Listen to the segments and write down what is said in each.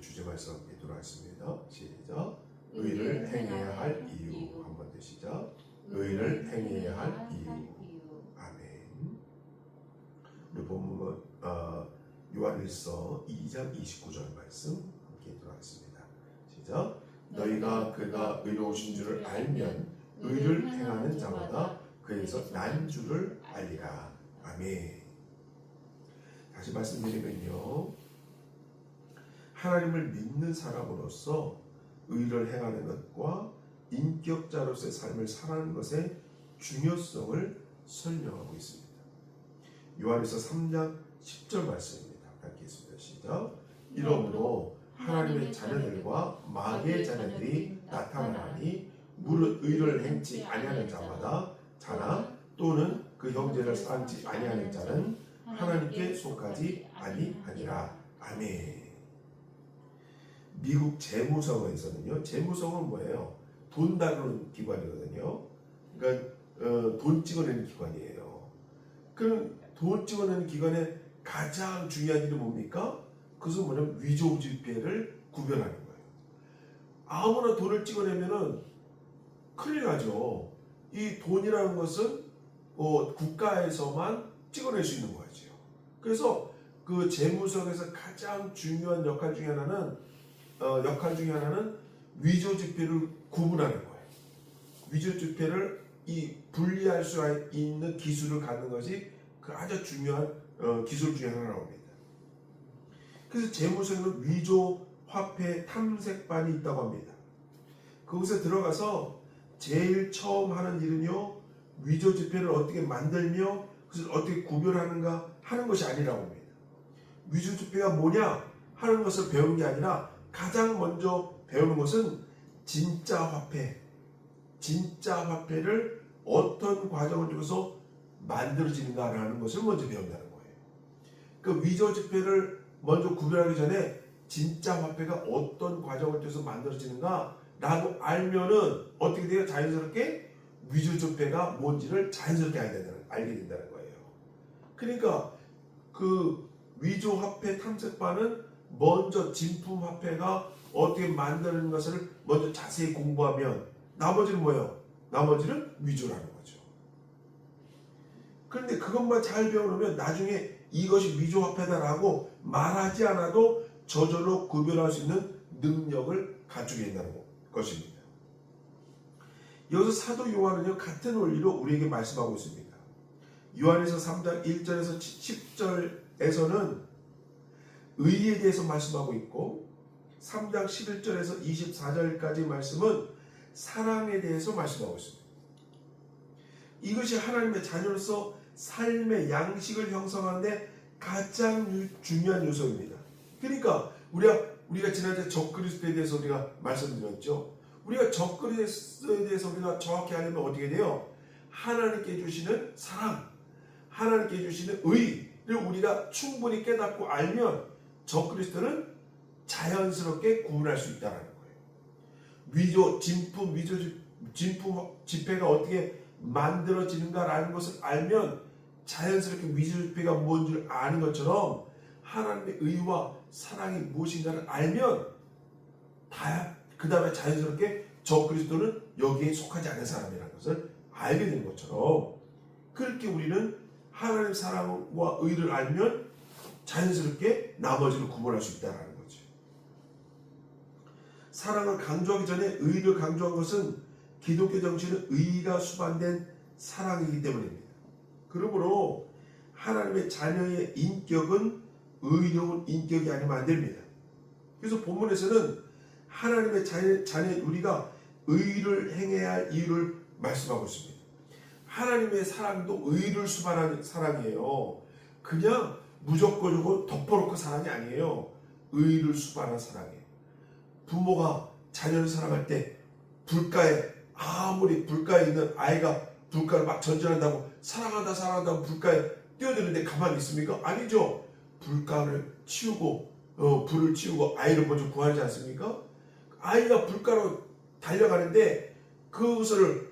주제 말씀 함께 돌아왔습니다. 시작. 의를 행해야 할 이유. 한 번 더 시작. 의를 행해야 할 이유. 아멘. 우리 본문은 요한일서 2장 29절 말씀 함께 돌아왔습니다. 시작. 너희가 그가 의로우신 줄을 알면 의를 행하는 자마다 그에서 난 줄을 알리라. 아멘. 다시 말씀드리면요, 하나님을 믿는 사람으로서 의를 행하는 것과 인격자로서의 삶을 살아가는 것의 중요성을 설명하고 있습니다. 요한일서 3장 10절 말씀입니다. 읽겠습니다. 시작. 이러므로 하나님의 자녀들과 마귀의 자녀들이 나타나니 무릇 의를 행치 아니하는 자마다 자나 또는 그 형제를 사랑치 아니하는 자는 하나님께 속하지 아니하니라. 아멘. 미국 재무성에서는요, 재무성은 뭐예요? 돈 다루는 기관이거든요. 그러니까 돈 찍어내는 기관이에요. 그럼 돈 찍어내는 기관의 가장 중요한 일이 뭡니까? 그것은 뭐냐면 위조 지폐를 구별하는 거예요. 아무나 돈을 찍어내면은 큰일 나죠. 이 돈이라는 것은 국가에서만 찍어낼 수 있는 거죠. 그래서 그 재무성에서 가장 중요한 역할 중에 하나는 위조 지폐를 구분하는 거예요. 위조 지폐를 분리할 수 있는 기술을 갖는 것이 그 아주 중요한 기술 중에 하나라고 합니다. 그래서 재무성에는 위조 화폐 탐색반이 있다고 합니다. 그곳에 들어가서 제일 처음 하는 일은요, 위조 지폐를 어떻게 만들며 그것을 어떻게 구별하는가 하는 것이 아니라고 합니다. 위조 지폐가 뭐냐 하는 것을 배우는 게 아니라 가장 먼저 배우는 것은 진짜 화폐를 어떤 과정을 통해서 만들어지는가라는 것을 먼저 배운다는 거예요. 그 위조 지폐를 먼저 구별하기 전에 진짜 화폐가 어떤 과정을 통해서 만들어지는가라고 알면은 어떻게 돼요? 자연스럽게 위조 지폐가 뭔지를 자연스럽게 알게 된다는 거예요. 그러니까 그 위조 화폐 탐색반은 먼저 진품 화폐가 어떻게 만드는 것을 먼저 자세히 공부하면 나머지는 뭐예요? 나머지는 위조라는 거죠. 그런데 그것만 잘 배워놓으면 나중에 이것이 위조 화폐다라고 말하지 않아도 저절로 구별할 수 있는 능력을 갖추게 된다는 것입니다. 여기서 사도 요한은요, 같은 원리로 우리에게 말씀하고 있습니다. 요한에서 3장 1절에서 10절에서는 의에 대해서 말씀하고 있고 3장 11절에서 24절까지 말씀은 사랑에 대해서 말씀하고 있습니다. 이것이 하나님의 자녀로서 삶의 양식을 형성하는데 가장 중요한 요소입니다. 그러니까 우리가 지난주에 적그리스도에 대해서 우리가 말씀드렸죠. 우리가 적그리스도에 대해서 우리가 정확히 알려면 어떻게 돼요? 하나님께 주시는 사랑, 하나님께 주시는 의를 우리가 충분히 깨닫고 알면 적그리스도는 자연스럽게 구분할 수 있다는 거예요. 진품 지폐가 어떻게 만들어지는가라는 것을 알면 자연스럽게 위조 지폐가 뭔지를 아는 것처럼 하나님의 의와 사랑이 무엇인가를 알면 그 다음에 자연스럽게 적그리스도는 여기에 속하지 않은 사람이라는 것을 알게 되는 것처럼 그렇게 우리는 하나님의 사랑과 의를 알면 자연스럽게 나머지를 구분할 수 있다는 거죠. 사랑을 강조하기 전에 의를 강조한 것은 기독교 정신은 의가 수반된 사랑이기 때문입니다. 그러므로 하나님의 자녀의 인격은 의로운 인격이 아니면 안 됩니다. 그래서 본문에서는 하나님의 자녀 우리가 의를 행해야 할 이유를 말씀하고 있습니다. 하나님의 사랑도 의를 수반하는 사랑이에요. 그냥 무조건 덮어놓고 사랑이 아니에요. 의를 수반한 사랑이에요. 부모가 자녀를 사랑할 때 아무리 불가에 있는 아이가 불가를 막 전진한다고 사랑한다고 불가에 뛰어드는데 가만히 있습니까? 아니죠. 불가를 치우고 불을 치우고 아이를 먼저 구하지 않습니까? 아이가 불가로 달려가는데 그것을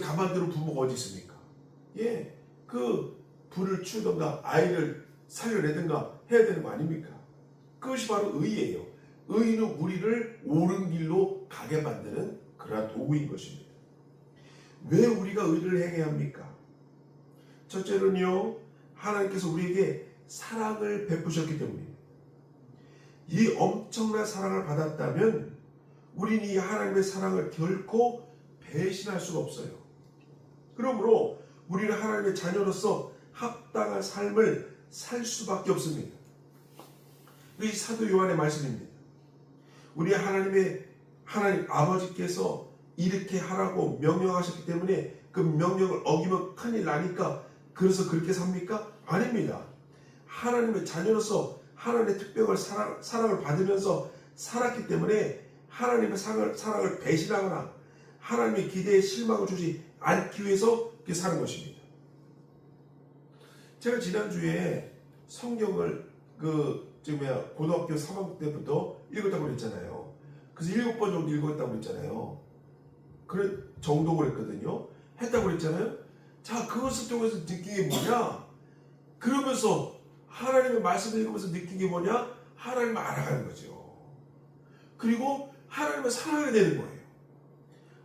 가만두는 부모가 어디 있습니까? 예, 그 불을 치우던가 아이를 살려내든가 해야 되는 거 아닙니까? 그것이 바로 의예요. 의는 우리를 옳은 길로 가게 만드는 그러한 도구인 것입니다. 왜 우리가 의를 행해야 합니까? 첫째는요, 하나님께서 우리에게 사랑을 베푸셨기 때문입니다. 이 엄청난 사랑을 받았다면 우리는 이 하나님의 사랑을 결코 배신할 수가 없어요. 그러므로 우리는 하나님의 자녀로서 합당한 삶을 살 수밖에 없습니다. 이 사도 요한의 말씀입니다. 우리 하나님 아버지께서 이렇게 하라고 명령하셨기 때문에 그 명령을 어기면 큰일 나니까 그래서 그렇게 삽니까? 아닙니다. 하나님의 자녀로서 하나님의 특별한 사랑을 받으면서 살았기 때문에 하나님의 사랑을 배신하거나 하나님의 기대에 실망을 주지 않기 위해서 그렇게 사는 것입니다. 제가 지난주에 성경을 고등학교 3학년 때부터 읽었다고 그랬잖아요. 그래서 7번 정도 읽었다고 그랬잖아요. 그런 정도 그랬거든요. 했다고 그랬잖아요. 자, 그것을 통해서 느낀 게 뭐냐? 그러면서 하나님의 말씀을 읽으면서 느낀 게 뭐냐? 하나님을 알아가는 거죠. 그리고 하나님을 사랑하게 되는 거예요.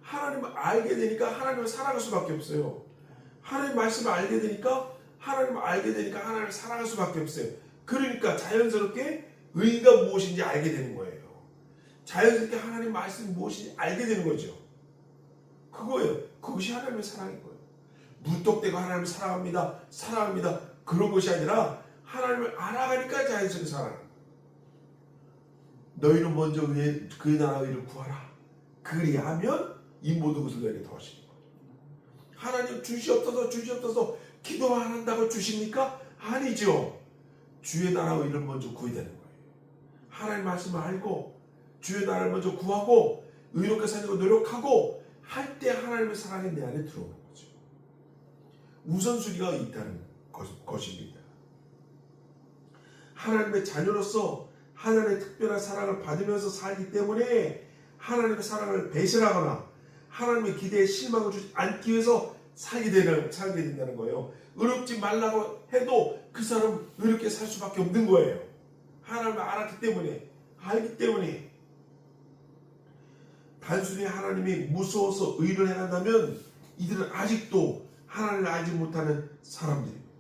하나님을 알게 되니까 하나님을 사랑할 수밖에 없어요. 하나님의 말씀을 알게 되니까 하나님을 사랑할 수밖에 없어요. 그러니까 자연스럽게 의가 무엇인지 알게 되는 거예요. 자연스럽게 하나님 말씀이 무엇인지 알게 되는 거죠. 그거예요. 그것이 하나님의 사랑인 거예요. 무턱대고 하나님을 사랑합니다. 그런 것이 아니라 하나님을 알아가니까 자연스럽게 사랑하는 거예요. 너희는 먼저 그의 나라의 의를 구하라. 그리하면 이 모든 것을 너희에게 더하시는 거예요. 하나님 주시옵소서 기도 안 한다고 주십니까? 아니죠. 주의 나라의 의를 먼저 구해야 되는 거예요. 하나님 말씀을 알고 주의 나라를 먼저 구하고 의롭게 살려고 노력하고 할 때 하나님의 사랑이 내 안에 들어오는 거죠. 우선순위가 있다는 것입니다. 하나님의 자녀로서 하나님의 특별한 사랑을 받으면서 살기 때문에 하나님의 사랑을 배신하거나 하나님의 기대에 실망을 주지 않기 위해서 살게 된다는 거예요. 의롭지 말라고 해도 그 사람은 의롭게 살 수밖에 없는 거예요. 하나님을 알기 때문에 단순히 하나님이 무서워서 의를 행한다면 이들은 아직도 하나님을 알지 못하는 사람들입니다.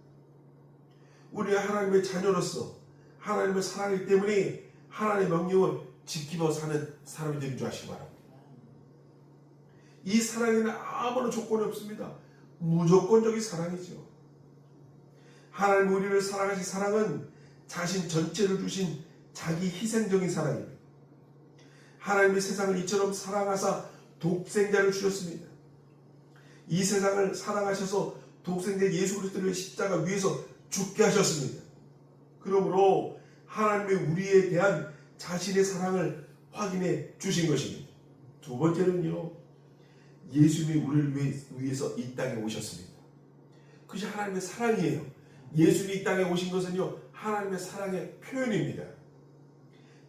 우리 하나님의 자녀로서 하나님을 사랑하기 때문에 하나님의 명령을 지키며 사는 사람이 되는 줄 아시기 바랍니다. 이 사랑에는 아무런 조건이 없습니다. 무조건적인 사랑이죠. 하나님 우리를 사랑하신 사랑은 자신 전체를 주신 자기 희생적인 사랑입니다. 하나님의 세상을 이처럼 사랑하사 독생자를 주셨습니다. 이 세상을 사랑하셔서 독생자 예수 그리스도를 십자가 위에서 죽게 하셨습니다. 그러므로 하나님의 우리에 대한 자신의 사랑을 확인해 주신 것입니다. 두 번째는요, 예수님이 우리를 위해서 이 땅에 오셨습니다. 그것이 하나님의 사랑이에요. 예수님이 이 땅에 오신 것은요, 하나님의 사랑의 표현입니다.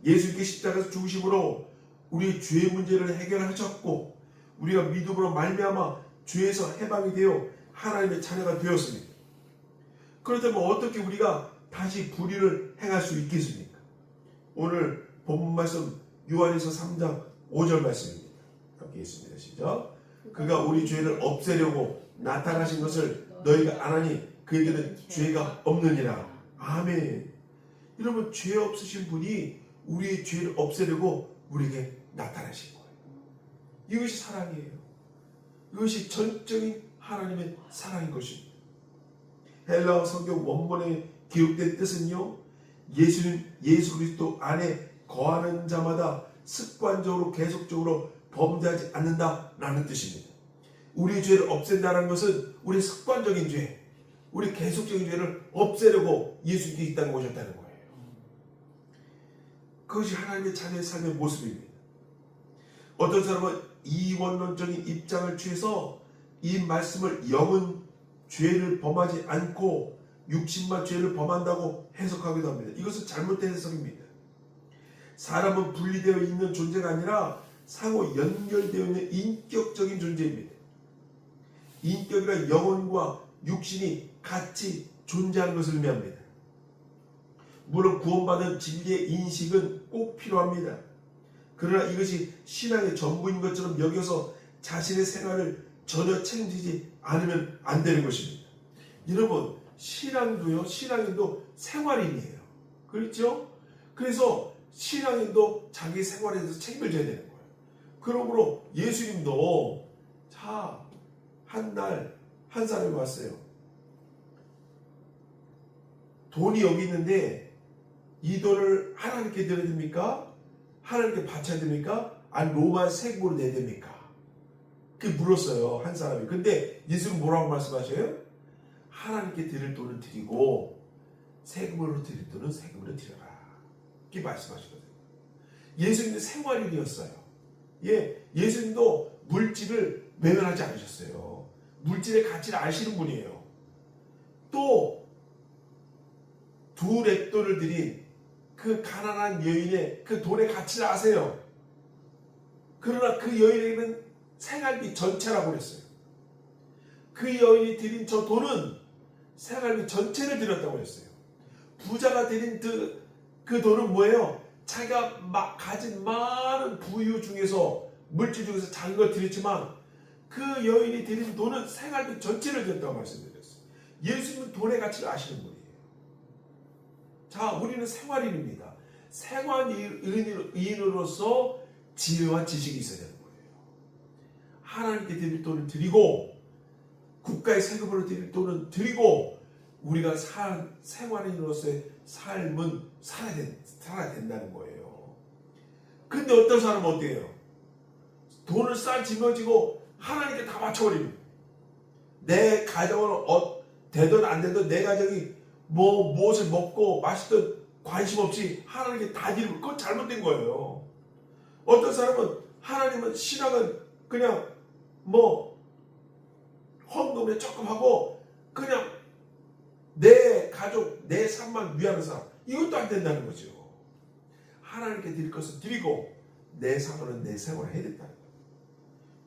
예수님께 십자가에서 죽으심으로 우리의 죄의 문제를 해결하셨고 우리가 믿음으로 말미암아 죄에서 해방이 되어 하나님의 자녀가 되었습니다. 그렇다면 어떻게 우리가 다시 불의를 행할 수 있겠습니까? 오늘 본문 말씀 요한일서 3장 5절 말씀입니다. 함께 읽습니다. 시작. 그가 우리 죄를 없애려고 나타나신 것을 너희가 안 하니 그에게는 죄가 없느니라. 아멘. 여러분, 죄 없으신 분이 우리의 죄를 없애려고 우리에게 나타나신 거예요. 이것이 사랑이에요. 이것이 전적인 하나님의 사랑인 것입니다. 헬라어 성경 원문에 기록된 뜻은요, 예수 그리스도 안에 거하는 자마다 습관적으로 계속적으로 범죄하지 않는다라는 뜻입니다. 우리의 죄를 없앤다는 것은 우리의 습관적인 죄, 우리 계속적인 죄를 없애려고 예수님께 이 땅에 오셨다는 거예요. 그것이 하나님의 자녀의 삶의 모습입니다. 어떤 사람은 이원론적인 입장을 취해서 이 말씀을 영은 죄를 범하지 않고 육신만 죄를 범한다고 해석하기도 합니다. 이것은 잘못된 해석입니다. 사람은 분리되어 있는 존재가 아니라 상호 연결되어 있는 인격적인 존재입니다. 인격이란 영혼과 육신이 같이 존재하는 것을 의미합니다. 물론 구원받은 진리의 인식은 꼭 필요합니다. 그러나 이것이 신앙의 전부인 것처럼 여겨서 자신의 생활을 전혀 책임지지 않으면 안 되는 것입니다. 여러분, 신앙인도 생활인이에요. 그렇죠? 그래서 신앙인도 자기 생활에 대해서 책임을 져야 되는 거예요. 그러므로 예수님도 한 날 한 사람이 왔어요. 돈이 여기 있는데 이 돈을 하나님께 드려야 됩니까? 하나님께 바쳐야 됩니까? 아니 로마 세금으로 내야 됩니까? 그렇게 물었어요. 한 사람이. 근데 예수는 뭐라고 말씀하셔요? 하나님께 드릴 돈을 드리고 세금으로 드릴 돈은 세금으로 드려라. 이렇게 말씀하시거든요. 예수님도 생활인이었어요. 예수님도 물질을 외면하지 않으셨어요. 물질의 가치를 아시는 분이에요. 또 두 렛돈을 드린 그 가난한 여인의 그 돈의 가치를 아세요. 그러나 그 여인에게는 생활비 전체라고 그랬어요. 그 여인이 드린 저 돈은 생활비 전체를 드렸다고 했어요. 부자가 드린 그 돈은 뭐예요? 자기가 가진 많은 부유 중에서 물질 중에서 작은 걸 드렸지만 그 여인이 드린 돈은 생활비 전체를 드렸다고 말씀드렸어요. 예수님은 돈의 가치를 아시는 분이에요. 자, 우리는 생활인입니다. 생활인으로서 지혜와 지식이 있어야 되는 거예요. 하나님께 드릴 돈을 드리고 국가의 세금으로 드릴 돈은 드리고 우리가 생활인으로서의 삶은 살아야 된다는 거예요. 근데 어떤 사람은 어때요? 돈을 짊어지고 하나님께 다 맞춰버립니다. 내 가정은 되든 안 되든 내 가정이 무엇을 먹고 마시든 관심 없이 하나님께 다 드리고 그건 잘못된 거예요. 어떤 사람은 하나님은 신앙은 그냥 헌금에 조금 하고 그냥 내 가족, 내 삶만 위하는 사람, 이것도 안 된다는 거죠. 하나님께 드릴 것을 드리고 내 삶은 내 생활을 해야 된다는 거예요.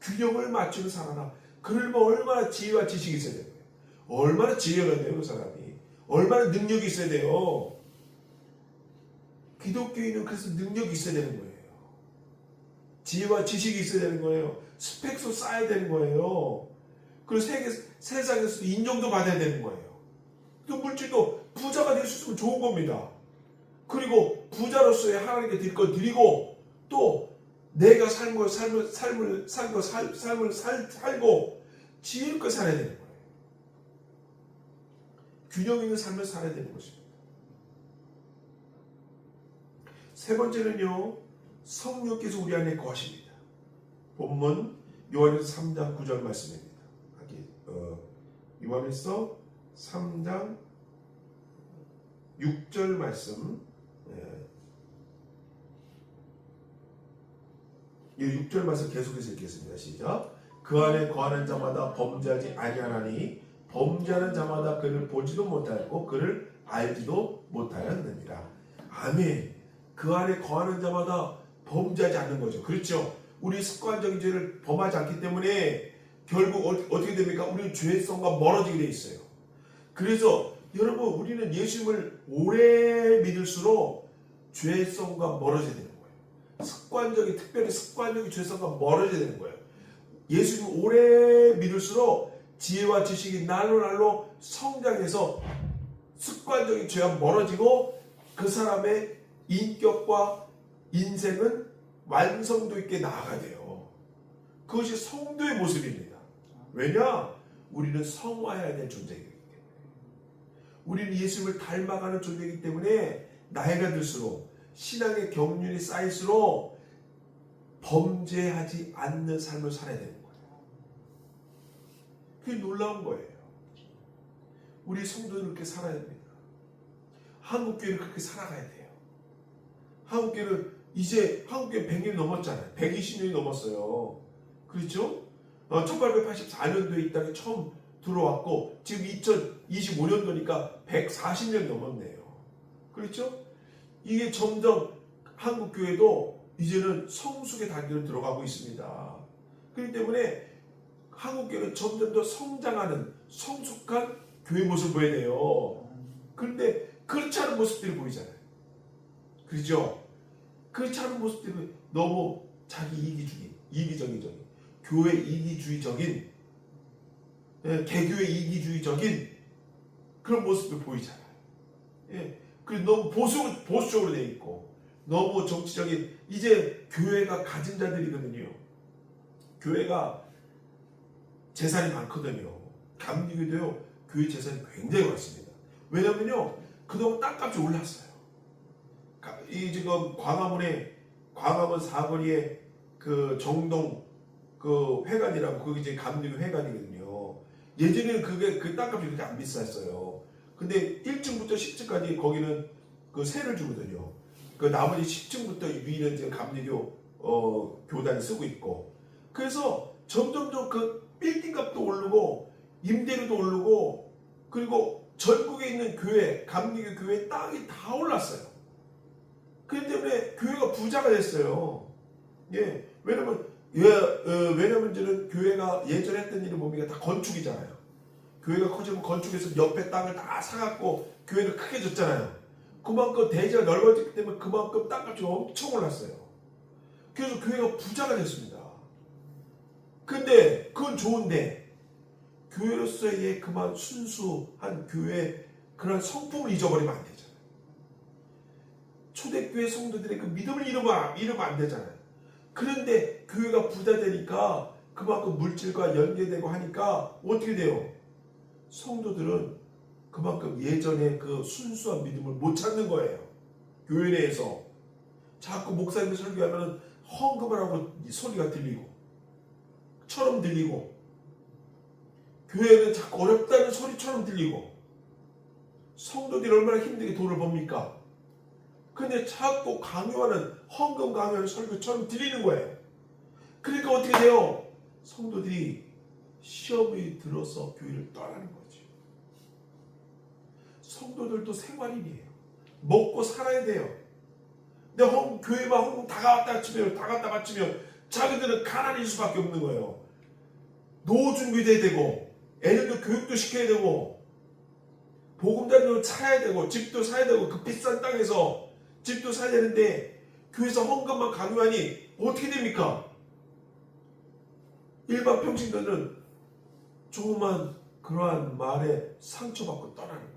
균형을 맞추는 사람, 그러면 얼마나 지혜와 지식이 있어야 되는 거예요. 얼마나 지혜가 돼요, 그 사람이. 얼마나 능력이 있어야 돼요. 기독교인은 그래서 능력이 있어야 되는 거예요. 지혜와 지식이 있어야 되는 거예요. 스펙도 쌓아야 되는 거예요. 그리고 세상에서도 인정도 받아야 되는 거예요. 그 물질도 부자가 될 수 있으면 좋은 겁니다. 그리고 부자로서의 하나님께 드릴 것 드리고 또 내가 삶을 살고 지혜롭게 살아야 되는 거예요. 균형 있는 삶을 살아야 되는 것입니다. 세 번째는요, 성령께서 우리 안에 거하십니다. 본문 요한에서 3장 9절 말씀입니다. 요한에서 3장 6절 말씀. 6절 말씀 계속해서 읽겠습니다. 시작. 그 안에 거하는 자마다 범죄하지 아니하나니 범죄하는 자마다 그를 보지도 못하였고 그를 알지도 못하였느니라. 아멘. 그 안에 거하는 자마다 범죄하지 않는 거죠. 그렇죠. 우리 습관적인 죄를 범하지 않기 때문에 결국 어떻게 됩니까? 우리는 죄성과 멀어지게 돼 있어요. 그래서 여러분, 우리는 예수님을 오래 믿을수록 죄성과 멀어져야 되는 거예요. 특별히 습관적인 죄성과 멀어져야 되는 거예요. 예수님을 오래 믿을수록 지혜와 지식이 날로 성장해서 습관적인 죄와 멀어지고 그 사람의 인격과 인생은 완성도 있게 나아가야 돼요. 그것이 성도의 모습입니다. 왜냐? 우리는 성화해야 될 존재이기 때문에. 우리는 예수님을 닮아가는 존재이기 때문에 나이가 들수록 신앙의 경륜이 쌓일수록 범죄하지 않는 삶을 살아야 되는 거예요. 그게 놀라운 거예요. 우리 성도는 그렇게 살아야 됩니다. 한국교회는 그렇게 살아가야 돼요. 한국교회는 이제 한국교회 100년이 넘었잖아요. 120년이 넘었어요. 그렇죠? 1884년도에 이 땅에 처음 들어왔고 지금 2025년도니까 140년이 넘었네요. 그렇죠? 이게 점점 한국교회도 이제는 성숙의 단계로 들어가고 있습니다. 그렇기 때문에 한국교회는 점점 더 성장하는 성숙한 교회 모습을 보여야 돼요. 그런데 그렇지 않은 모습들이 보이잖아요. 그렇죠? 그렇지 않은 모습 때문에 너무 자기 이기적인 교회 이기주의적인 개교의 이기주의적인 그런 모습을 보이잖아요. 예. 그리고 너무 보수적으로 돼 있고 너무 정치적인 이제 교회가 가진 자들이거든요. 교회가 재산이 많거든요. 감리교도요. 교회 재산이 굉장히 많습니다. 왜냐면요. 그동안 땅값이 올랐어요. 이 지금 광화문 사거리에 그 정동 그 회관이라고 그게 이제 감리교 회관이거든요. 예전에는 그 땅값이 그렇게 안 비쌌어요. 근데 1층부터 10층까지 거기는 그 세를 주거든요. 그 나머지 10층부터 위는 이제 감리교 교단이 쓰고 있고. 그래서 점점점 그 빌딩 값도 오르고 임대료도 오르고 그리고 전국에 있는 교회, 감리교 교회 땅이 다 올랐어요. 그렇기 때문에 교회가 부자가 됐어요. 예, 왜냐면 저는 교회가 예전에 했던 일이 뭡니까? 다 건축이잖아요. 교회가 커지면 건축해서 옆에 땅을 다 사갖고 교회를 크게 줬잖아요. 그만큼 대지가 넓어졌기 때문에 그만큼 땅값이 엄청 올랐어요. 그래서 교회가 부자가 됐습니다. 근데 그건 좋은데 교회로서의 그만 순수한 교회 그런 성품을 잊어버리면 안 되잖아요. 초대교회 성도들의 그 믿음을 잃으면 안 되잖아요. 그런데 교회가 부자 되니까 그만큼 물질과 연계되고 하니까 어떻게 돼요? 성도들은 그만큼 예전의 그 순수한 믿음을 못 찾는 거예요. 교회 내에서 자꾸 목사님이 설교하면 헌금을 하고 소리가 들리고 처럼 들리고 교회는 자꾸 어렵다는 소리처럼 들리고 성도들이 얼마나 힘들게 돈을 법니까? 근데 자꾸 강요하는 헌금 강요하는 설교처럼 들리는 거예요. 그러니까 어떻게 돼요? 성도들이 시험이 들어서 교회를 떠나는 거죠. 성도들도 생활인이에요. 먹고 살아야 돼요. 근데 교회만 헌금 다 갖다 바치면 자기들은 가난일 수밖에 없는 거예요. 노후 준비돼야 되고 애들도 교육도 시켜야 되고 보금자리도 차야 되고 집도 사야 되고 그 비싼 땅에서 집도 사야 되는데 교회에서 헌금만 강요하니 어떻게 됩니까? 일반 평신도들은 조그만 그러한 말에 상처받고 떠나는 거예요.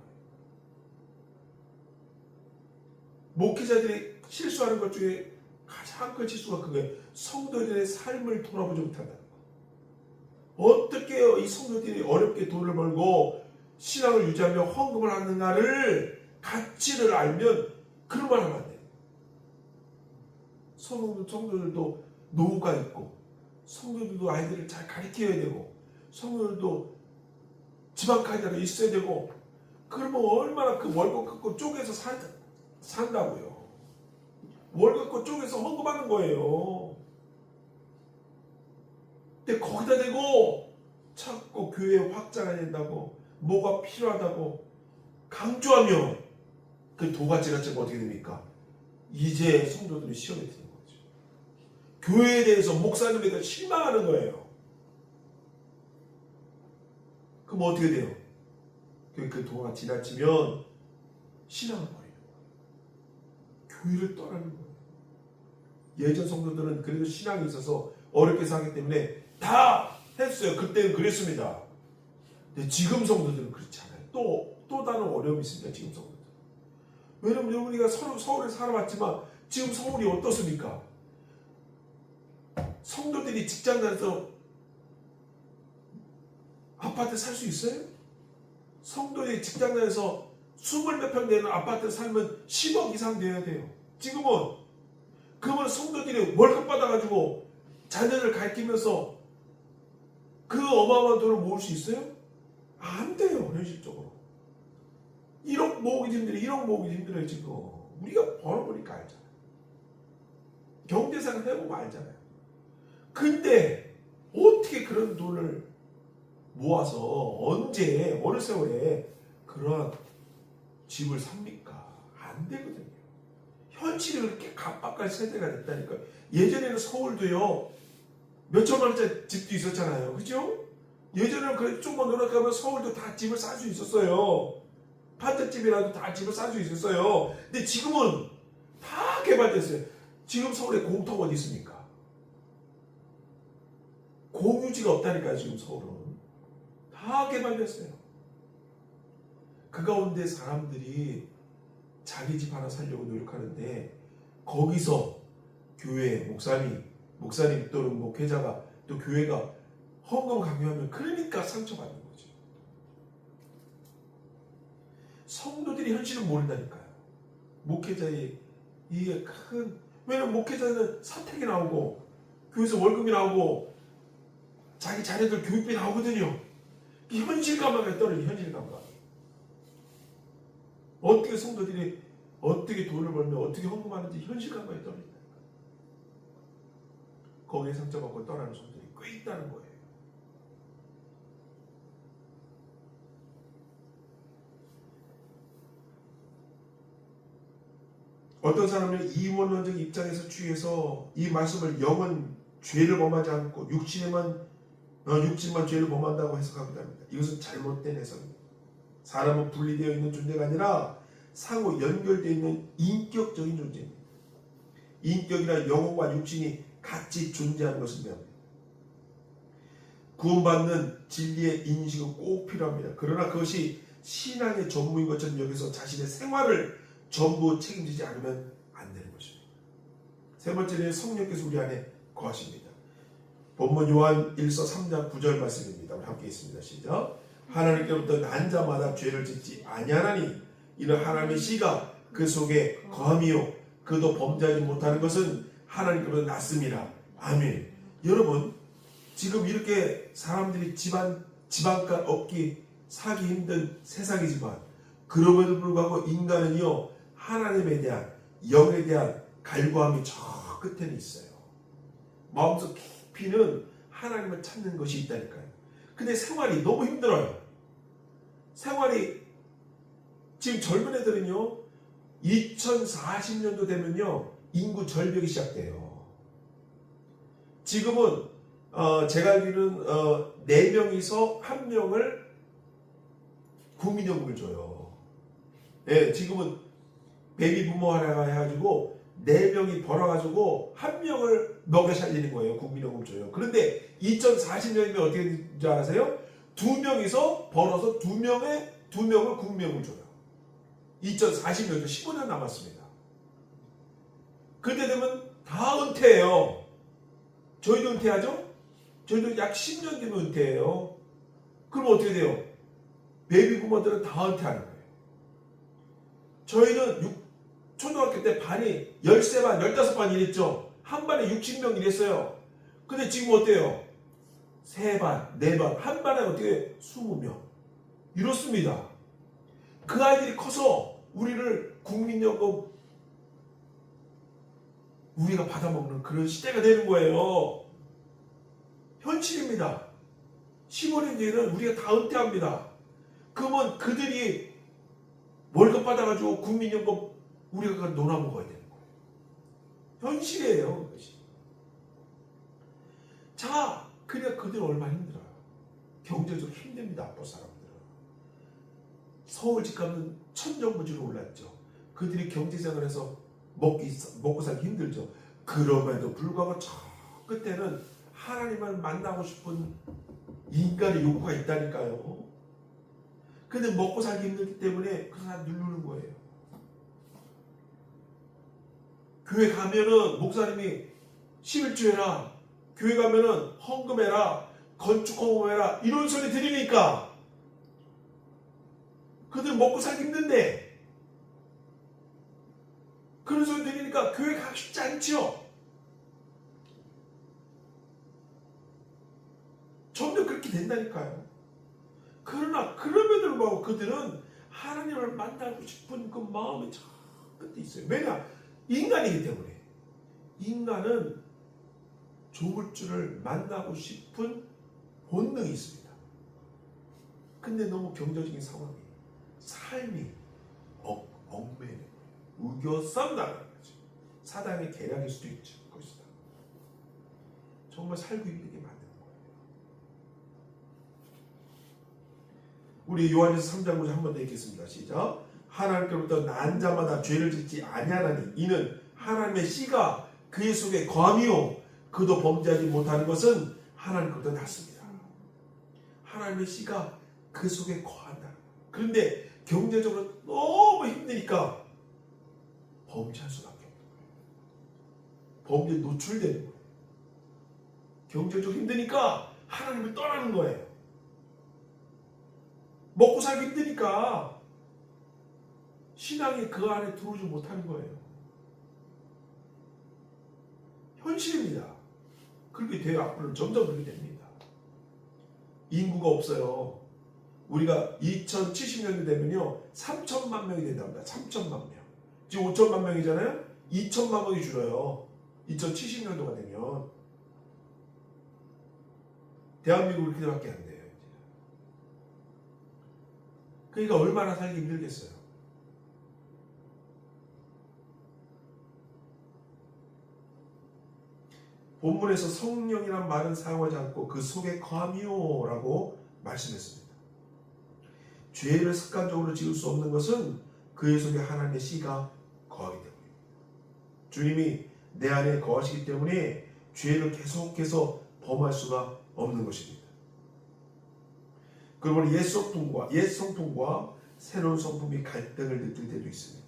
목회자들이 실수하는 것 중에 가장 큰 실수가 그거예요. 성도들의 삶을 돌아보지 못한다는 거예요. 어떻게 이 성도들이 어렵게 돈을 벌고 신앙을 유지하며 헌금을 하는가를 가치를 알면 그런 말 하면 안 돼요. 성도들도 노후가 있고 성도들도 아이들을 잘 가르쳐야 되고 성도들도 지방카드가 있어야 되고 그러면 얼마나 그 월급 갖고 쪼개서 산다고요. 월급 갖고 쪼개서 헌금하는 거예요. 근데 거기다 대고 자꾸 교회 확장해야 된다고 뭐가 필요하다고 강조하며 그 도가지가 지금 어떻게 됩니까? 이제 성도들이 시험에 드는 거죠. 교회에 대해서 목사님에 대해서 실망하는 거예요. 그럼 어떻게 돼요? 그 도가 지나치면 신앙을 버리는 거예요. 교회를 떠나는 거예요. 예전 성도들은 그래도 신앙이 있어서 어렵게 살기 때문에 다 했어요. 그때는 그랬습니다. 근데 지금 성도들은 그렇지 않아요. 또 다른 어려움이 있습니다. 지금 성도들. 왜냐면 우리가 서울에 살아봤지만 지금 서울이 어떻습니까? 성도들이 직장 다녀서 아파트 살 수 있어요? 성도들이 직장 다녀서 20몇 평 되는 아파트 살면 10억 이상 돼야 돼요. 지금은 그러면 성도들이 월급 받아가지고 자녀를 가르치면서 그 어마어마한 돈을 모을 수 있어요? 안 돼요. 현실적으로 1억 모으기 힘들어요. 지금 우리가 벌어보니까 알잖아요. 경제생활 해보면 알잖아요. 근데 어떻게 그런 돈을 모아서 언제 어느 세월에 그런 집을 삽니까? 안 되거든요. 현실이 그렇게 각박한 세대가 됐다니까요. 예전에는 서울도요 몇천만 원짜리 집도 있었잖아요. 그죠? 예전에는 그래도 조금만 노력하면 서울도 다 집을 살 수 있었어요. 판잣집이라도 다 집을 살 수 있었어요. 근데 지금은 다 개발됐어요. 지금 서울에 공터가 어디 있습니까? 공유지가 없다니까요. 지금 서울은 다 개발됐어요. 그 가운데 사람들이 자기 집 하나 살려고 노력하는데 거기서 교회 목사님 또는 목회자가 또 교회가 헌금 강요하면 그러니까 상처받는 거죠. 성도들이 현실을 모른다니까요. 목회자의 이게 왜냐면 목회자는 사택이 나오고 교회에서 월급이 나오고 자기 자녀들 교육비 나오거든요. 현실감각이 떨어져. 현실감각. 어떻게 성도들이 어떻게 돈을 벌면 어떻게 헌금하는지 현실감각이 떨어진다니까. 거기에 상처받고 떠나는 성도들이 꽤 있다는 거예요. 어떤 사람은 이원론적 입장에서 취해서 이 말씀을 영은 죄를 범하지 않고 육신만 죄를 범한다고 해석하기도 합니다. 이것은 잘못된 해석입니다. 사람은 분리되어 있는 존재가 아니라 상호 연결되어 있는 인격적인 존재입니다. 인격이나 영혼과 육신이 같이 존재하는 것을 배웁니다. 구원받는 진리의 인식은 꼭 필요합니다. 그러나 그것이 신앙의 전부인 것처럼 여기서 자신의 생활을 전부 책임지지 않으면 안 되는 것입니다. 세 번째는 성령께서 우리 안에 거하십니다. 본문 요한 1서 3장 9절 말씀입니다. 우리 함께 있습니다. 시작. 하나님께로부터 난 자마다 죄를 짓지 아니하나니 이는 하나님의 씨가 그 속에 거함이요 그도 범죄하지 못하는 것은 하나님께로부터 났습니다. 아멘. 여러분 지금 이렇게 사람들이 집안값 얻기 사기 힘든 세상이지만 그럼에도 불구하고 인간은요 하나님에 대한 영에 대한 갈구함이 저 끝에는 있어요. 마음속 깊이는 하나님을 찾는 것이 있다니까요. 근데 생활이 너무 힘들어요. 생활이 지금 젊은 애들은요 2040년도 되면요 인구 절벽이 시작돼요. 지금은 제가 알기로는 4명이서 1명을 국민연금을 줘요. 예, 지금은 베이비 부모 하나 해가지고 4명이 벌어가지고 1명을 먹여 살리는 거예요. 국민연금 줘요. 그런데 2040년이면 어떻게 되는 줄 아세요? 2명이서 벌어서 2명을 국민연금을 줘요. 2040년도 15년 남았습니다. 그때 되면 다 은퇴해요. 저희도 은퇴하죠? 저희도 약 10년 되면 은퇴해요. 그럼 어떻게 돼요? 베이비 부모들은 다 은퇴하는 거예요. 저희는 초등학교 때 반이 13반, 15반 이랬죠. 한 반에 60명 이랬어요. 근데 지금 어때요? 3반, 4반, 한 반에 어떻게 20명. 이렇습니다. 그 아이들이 커서 우리를 국민연금 우리가 받아먹는 그런 시대가 되는 거예요. 현실입니다. 15년 뒤에는 우리가 다 은퇴합니다. 그러면 그들이 월급 받아가지고 국민연금 우리가 놀아먹어야 되는 거예요. 현실이에요. 그것이. 자, 그러니까 그들은 얼마나 힘들어요. 경제적으로 힘듭니다. 앞으로 사람들은. 서울 집값은 천정부지로 올랐죠. 그들이 경제생활에서 먹고 살기 힘들죠. 그럼에도 불구하고 저 끝에는 하나님을 만나고 싶은 인간의 욕구가 있다니까요. 근데 먹고 살기 힘들기 때문에 그 사람 누르는 거예요. 교회 가면은 목사님이 11조 해라. 교회 가면은 헌금해라. 건축 헌금해라. 이런 소리 들으니까 그들 먹고 살기 힘든데 그런 소리 들으니까 교회 가기 쉽지 않죠. 점점 그렇게 된다니까요. 그러나 그럼에도 불구하고 그들은 하나님을 만나고 싶은 그 마음이 저 끝에 있어요. 왜냐? 인간이기 때문에. 인간은 좋을 줄을 만나고 싶은 본능이 있습니다. 근데 너무 경제적인 상황이 삶이 얽매이는 우겨싸움 나가는 거죠. 사단의 계략일 수도 있죠. 것이다. 정말 살고 힘들게 만드는 거예요. 우리 요한에서 3장 9절 한 번 더 읽겠습니다. 시작. 하나님께로부터 난 자마다 죄를 짓지 아니하나니 이는 하나님의 씨가 그의 속에 거함이요 그도 범죄하지 못하는 것은 하나님보다 낫습니다. 하나님의 씨가 그 속에 거한다. 그런데 경제적으로 너무 힘드니까 범죄할 수밖에 없는 거예요. 범죄에 노출되는 거예요. 경제적으로 힘드니까 하나님을 떠나는 거예요. 먹고 살기 힘드니까 신앙이 그 안에 들어오지 못하는 거예요. 현실입니다. 그렇게 돼요. 앞으로는 점점 그렇게 됩니다. 인구가 없어요. 우리가 2070년이 되면요 3천만 명이 된답니다. 3천만 명. 지금 5천만 명이잖아요. 2천만 명이 줄어요. 2070년도가 되면 대한민국은 그렇게밖에 안 돼요. 그러니까 얼마나 살기 힘들겠어요. 본문에서 성령이란 말은 사용하지 않고 그 속에 거함이요 라고 말씀했습니다. 죄를 습관적으로 지을 수 없는 것은 그의 속에 하나님의 씨가 거하기 때문입니다. 주님이 내 안에 거하시기 때문에 죄를 계속해서 범할 수가 없는 것입니다. 그러므로 옛 성품과 새로운 성품이 갈등을 느낄 때도 있습니다.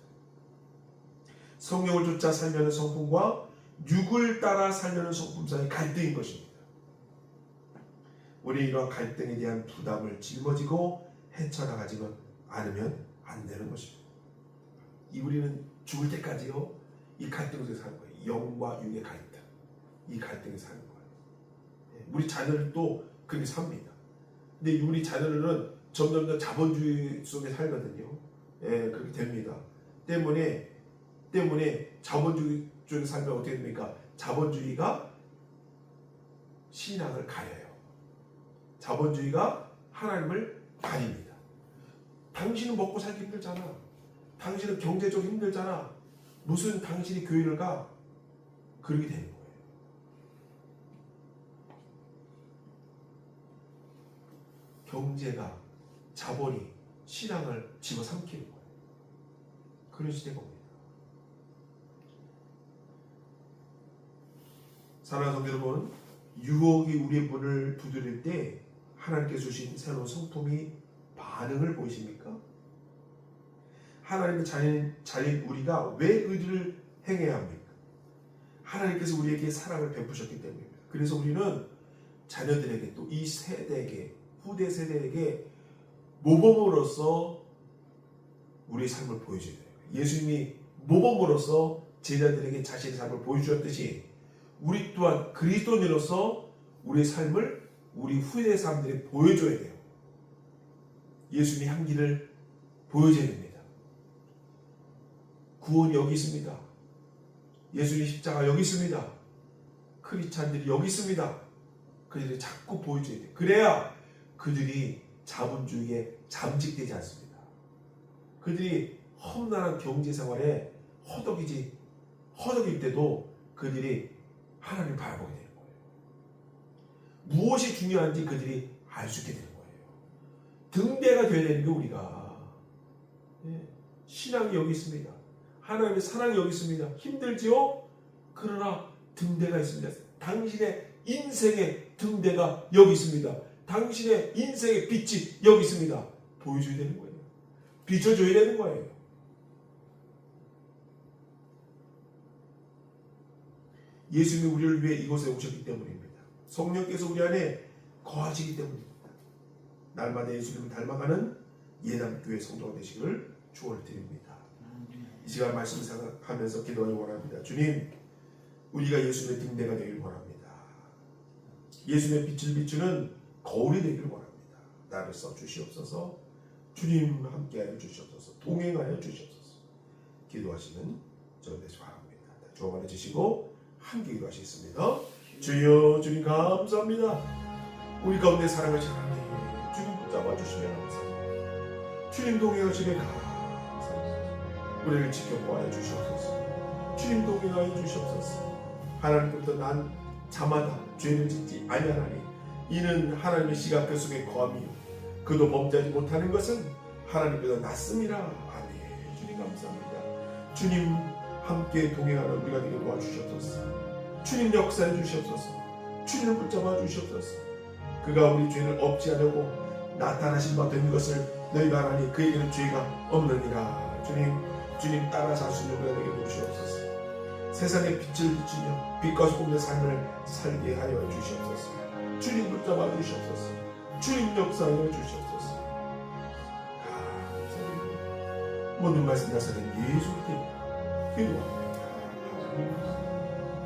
성령을 쫓아 살려는 성품과 육을 따라 살려는 성품 사이의 갈등인 것입니다. 우리 이러한 갈등에 대한 부담을 짊어지고 헤쳐나가지만 않으면 안 되는 것입니다. 우리는 죽을 때까지요 이 갈등 속에서 사는 거예요. 영과 육의 갈등, 이 갈등에서 사는 거예요. 우리 자녀들도 그렇게 삽니다. 근데 우리 자녀들은 점점 더 자본주의 속에 살거든요. 그렇게 됩니다. 때문에 자본주의 쪽에 살면 어떻게 됩니까? 자본주의가 신앙을 가려요. 자본주의가 하나님을 가립니다. 당신은 먹고 살기 힘들잖아. 당신은 경제적으로 힘들잖아. 무슨 당신이 교회를 가? 그렇게 되는 거예요. 경제가, 자본이 신앙을 집어삼키는 거예요. 그런 시대가 옵니다. 사랑하는 성도 여러분, 유혹이 우리의 문을 두드릴 때 하나님께서 주신 새로운 성품이 반응을 보이십니까? 하나님의 자녀인 우리가 왜 의를 행해야 합니까? 하나님께서 우리에게 사랑을 베푸셨기 때문입니다. 그래서 우리는 자녀들에게 또 이 세대에게 후대 세대에게 모범으로서 우리의 삶을 보여줘야 돼요. 예수님이 모범으로서 제자들에게 자신의 삶을 보여주셨듯이 우리 또한 그리스도인으로서 우리의 삶을 우리 후대 사람들이 보여줘야 돼요. 예수님의 향기를 보여줘야 됩니다. 구원이 여기 있습니다. 예수님의 십자가 여기 있습니다. 크리스찬들이 여기 있습니다. 그들이 자꾸 보여줘야 돼요. 그래야 그들이 자본주의에 잠식되지 않습니다. 그들이 험난한 경제생활에 허덕일 때도 그들이 하나님을 바라보게 되는 거예요. 무엇이 중요한지 그들이 알 수 있게 되는 거예요. 등대가 되어야 되는 게 우리가. 신앙이 여기 있습니다. 하나님의 사랑이 여기 있습니다. 힘들지요? 그러나 등대가 있습니다. 당신의 인생의 등대가 여기 있습니다. 당신의 인생의 빛이 여기 있습니다. 보여줘야 되는 거예요. 비춰줘야 되는 거예요. 예수님이 우리를 위해 이곳에 오셨기 때문입니다. 성령께서 우리 안에 거하시기 때문입니다. 날마다 예수님을 닮아가는 예담교회 성도가 되시기를 축원을 드립니다. 이 시간 말씀 생각하면서 기도하기 원합니다. 주님, 우리가 예수님의 등대가 되길 원합니다. 예수님의 빛을 비추는 거울이 되길 원합니다. 나를 써주시옵소서. 주님 함께하여 주시옵소서. 동행하여 주시옵소서. 기도하시는 저희 되시 바랍니다. 주어 안에 주시고 함께 기도하시겠습니다. 주여, 주님 감사합니다. 우리 가운데 사랑하시는 하나님, 주님 붙잡아 주시면 감사합니다. 주님 동행하시면 감사합니다. 우리를 지켜보아 주시옵소서. 주님 동행하여 주시옵소서. 하나님부터 난 자마다 죄를 짓지 아니하나니 이는 하나님의 씨가 그 속에 거함이요 그도 범죄하지 못하는 것은 하나님보다 낫습니다. 아멘. 주님 감사합니다. 주님 함께 동행하는 우리가 되게 도와주시옵소서. 주님 역사해 주시옵소서. 주님을 붙잡아 주시옵소서. 그가 우리 죄를 없지 하려고 나타나신 바 된 것을 너희가 알아니 그에게는 죄가 없느니라. 주님 따라 살 수 있는 우리가 되게 도우시옵소서. 세상에 빛을 비추며 빛과 소금의 삶을 살게 하여 주시옵소서. 주님 붙잡아 주시옵소서. 주님 역사하여 주시옵소서. 감사드립니다. 모든 말씀 나사는 예수 그리스도의 이름으로 기도합니다.